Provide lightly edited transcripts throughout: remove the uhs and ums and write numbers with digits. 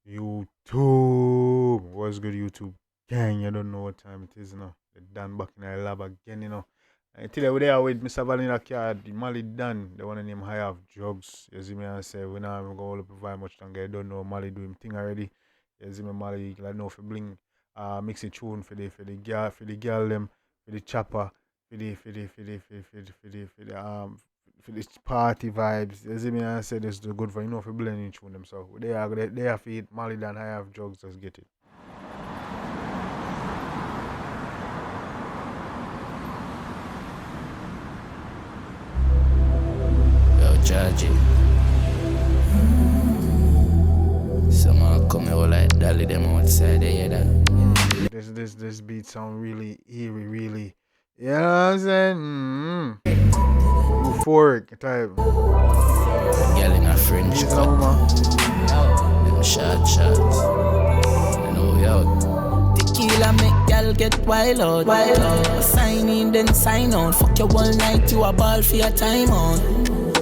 YouTube. What's good, YouTube? Gang, you don't know what time it is now. The Dan back in the lab again, Today we're there with Mr. Vanilla Card, the Malie Donn, the one named 𝐑𝐄𝐂𝐓𝐍. You see me and say, we now going to provide much longer. You don't know Malie do him thing already. You see me, Malie, like know for bling, mixing tune for the girl them, for the chopper, for the party vibes. You see me and say this is good for for blending tune them. So they are for it. Malie Donn 𝐑𝐄𝐓𝐍, let's get it. Judge it. Someone come here like dolly them outside, they hear that? This beat sound really eerie, really. You know what I'm saying? Euphoric type. Girl in a French cut. Them shots. You know we out. Tequila make girl get wild out. Sign in then sign on. Fuck you all night, you a ball for your time on.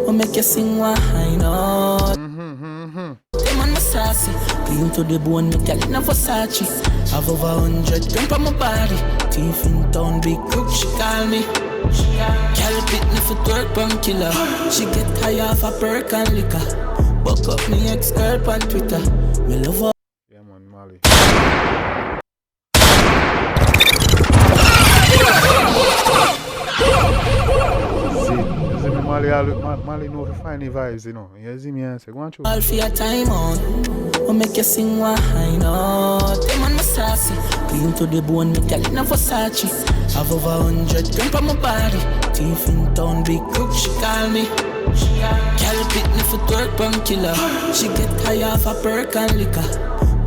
Or make you sing one high note. Them on my sassy, clean to the bone, me tell it no Versace. Have over 100 grams on my body. Thief in town, big crook, she call me. Girl pit me for twerk punk killer. She get high off a perk and liquor. Buck up me ex-girl on Twitter. Me love her. Yeah man, Malie. Malie know to find the vibes, You see me and say, go on through. All for your time on. Or make you sing one high note. Them on my sassy, clean to the bone, me tell it no Versace. Have over 100 grams on my body. Thief in town, big crook, she call me. Girl pit me for twerk punk killer. She get high off a perk and liquor.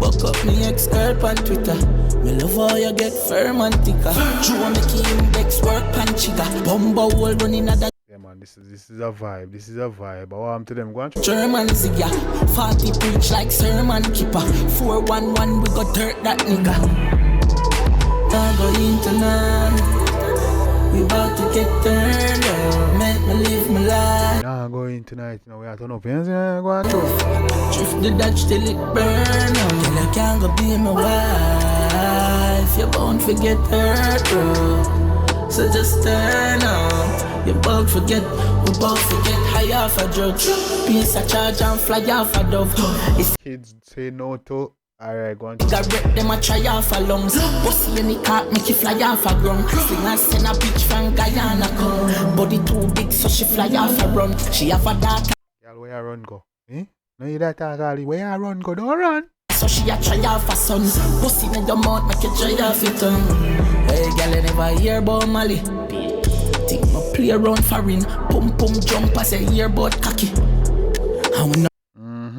Buck up me ex-girl on Twitter. Me love how you get firm and thicker. True, I make you index work pan chigga. Bumbo hole running at that. Yeah man, this is a vibe. This is a vibe. I want to them go on through. German zigga, 40 preach like sermon keeper. 411 we got dirt that nigga. Now go in tonight. We about to get turned up. Make me live my life. Nah, go in tonight, we are turn up. You see, go on through. Drift the Dutch till it burn out. Girl, you can't go be my wife. You bound forget hurt, bro. So just turn on. You both forget, we both forget high off a drug. Piece a charge and fly off a dove. It's Kids say no to. Alright, go on. got rep them a try off a lungs. Bossy any cat make you fly off a ground. Sling and send a bitch from Guyana come. Body too big so she fly off a run. She have a daughter. Girl, where you run go? No, you that talk all. Where you run go? Don't run. So she a try off a son. Bossy in your mouth make you try off your tongue. Hey girl, you never hear about Malie. Think my play around foreign. Pum jump as a hear about cocky. And we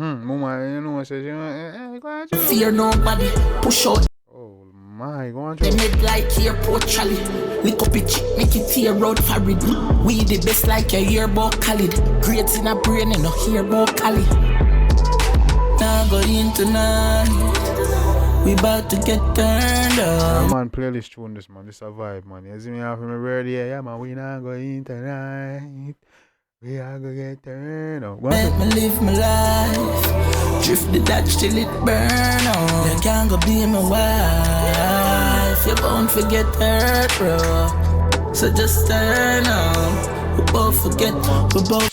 Mama, you know what says go on through. fear nobody. Push out Oh my, go on they through. made like airport trolley. Lick up a chick, make it tear road farid. We the best like you hear about Khalid. Grades in a brain and no hear about Cali. Now go in tonight. We about to get turned Yeah, up. man, playlist tune this man. This a vibe, man. You see me off in my radio, yeah, man. We not going tonight. We are gonna get turned up. Go on Make through. me live my life. Drift the Dutch till it burn out. You can't go be my wife. You bound forget hurt, bro. So just turn on. We both forget. We both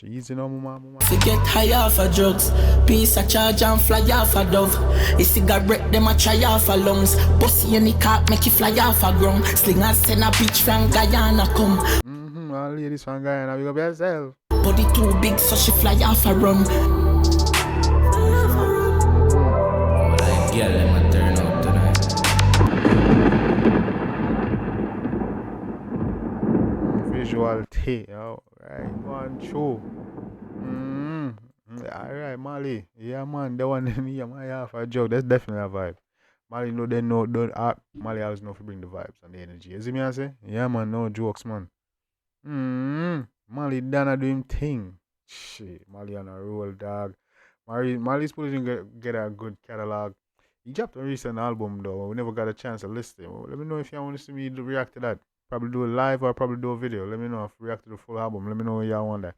Easy no, mama. forget high off a drugs. Piece a charge and fly off a dove. A cigarette them a try off a lungs. Bossy any cat make you fly off a ground. Sling and send a bitch from Guyana come. All ladies from Guyana, you go by yourself. Body too big so she fly off a run. What I get them a turn out tonight. Visual tea, yo. Right, go on through. Alright, Malie. Yeah, man, the one them here, my half a joke. That's definitely a vibe. Malie know they know, don't Malie always know to bring the vibes and the energy. You see me I say? Yeah, man, no jokes, man. Malie Donn do him thing. Shit, Malie on a roll, dog. Malie's putting get a good catalog. He dropped a recent album though. We never got a chance to listen. Let me know if y'all want to see me react to that. Probably do it live or probably do a video. Let me know if you react to the full album. Let me know what y'all want that.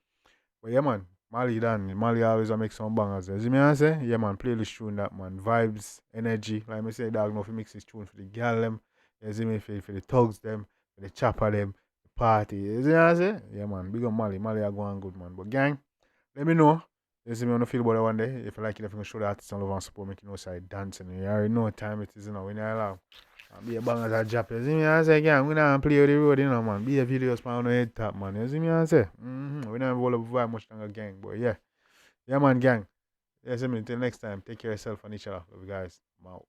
But yeah, man, Malie Donn. Malie always make some bangers. You see me I say? Yeah man, playlist tune that man. Vibes, energy. Like I say, dog know if you mix this tune for the girl them. You see me for the thugs them, for the chopper them, the party. You see me I say? Yeah man, big up Malie. Malie are going good man. But gang, let me know. You see me on the feel about it one day. If you like it, if you can show the artist some love and support, make you know side dancing. You already know what time it is, you know, when you're allowed. Be a bangers at drop. You see me I say, gang, we not play with the road, you know, man. Be a videos man on the head top, man. You see me I say? We don't roll up vibe much longer, gang. But yeah. Yeah, man, gang. Yeah, see me. Until next time, take care of yourself and each other. Love you guys. I'm out.